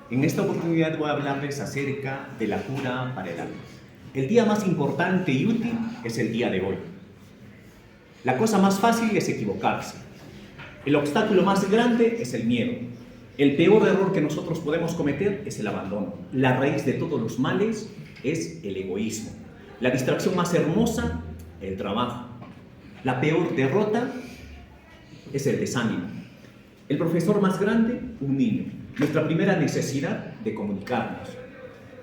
En esta oportunidad voy a hablarles acerca de la cura para el alma. El día más importante y útil es el día de hoy. La cosa más fácil es equivocarse. El obstáculo más grande es el miedo. El peor error que nosotros podemos cometer es el abandono. La raíz de todos los males es el egoísmo. La distracción más hermosa, el trabajo. La peor derrota es el desánimo. El profesor más grande, un niño. Nuestra primera necesidad de comunicarnos.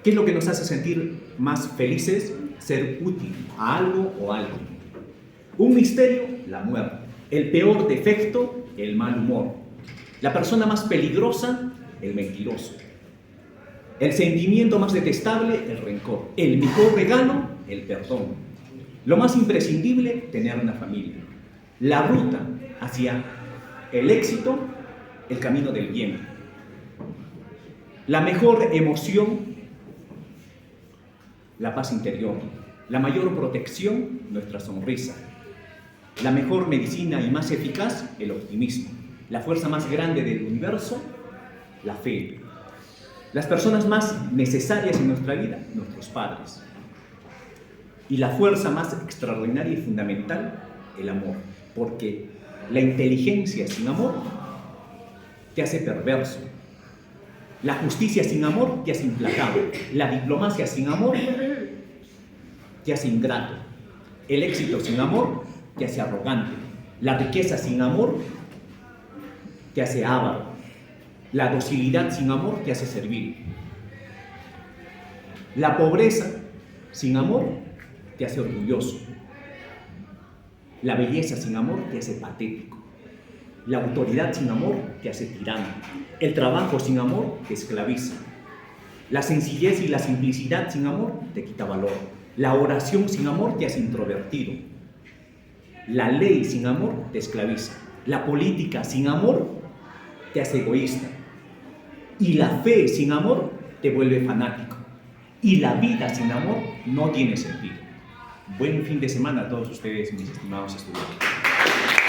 ¿Qué es lo que nos hace sentir más felices? Ser útil a algo o alguien. Un misterio, la muerte. El peor defecto, el mal humor. La persona más peligrosa, el mentiroso. El sentimiento más detestable, el rencor. El mejor regalo, el perdón. Lo más imprescindible, tener una familia. La ruta hacia el éxito, el camino del bien. La mejor emoción, la paz interior. La mayor protección, nuestra sonrisa. La mejor medicina y más eficaz, el optimismo. La fuerza más grande del universo, la fe. Las personas más necesarias en nuestra vida, nuestros padres. Y la fuerza más extraordinaria y fundamental, el amor. Porque la inteligencia sin amor te hace perverso. La justicia sin amor te hace implacable. La diplomacia sin amor te hace ingrato. El éxito sin amor te hace arrogante. La riqueza sin amor te hace avaro. La docilidad sin amor te hace servil. La pobreza sin amor te hace orgulloso. La belleza sin amor te hace patético. La autoridad sin amor te hace tirano. El trabajo sin amor te esclaviza. La sencillez y la simplicidad sin amor te quita valor. La oración sin amor te hace introvertido. La ley sin amor te esclaviza. La política sin amor te hace egoísta. Y la fe sin amor te vuelve fanático. Y la vida sin amor no tiene sentido. Buen fin de semana a todos ustedes, mis estimados estudiantes.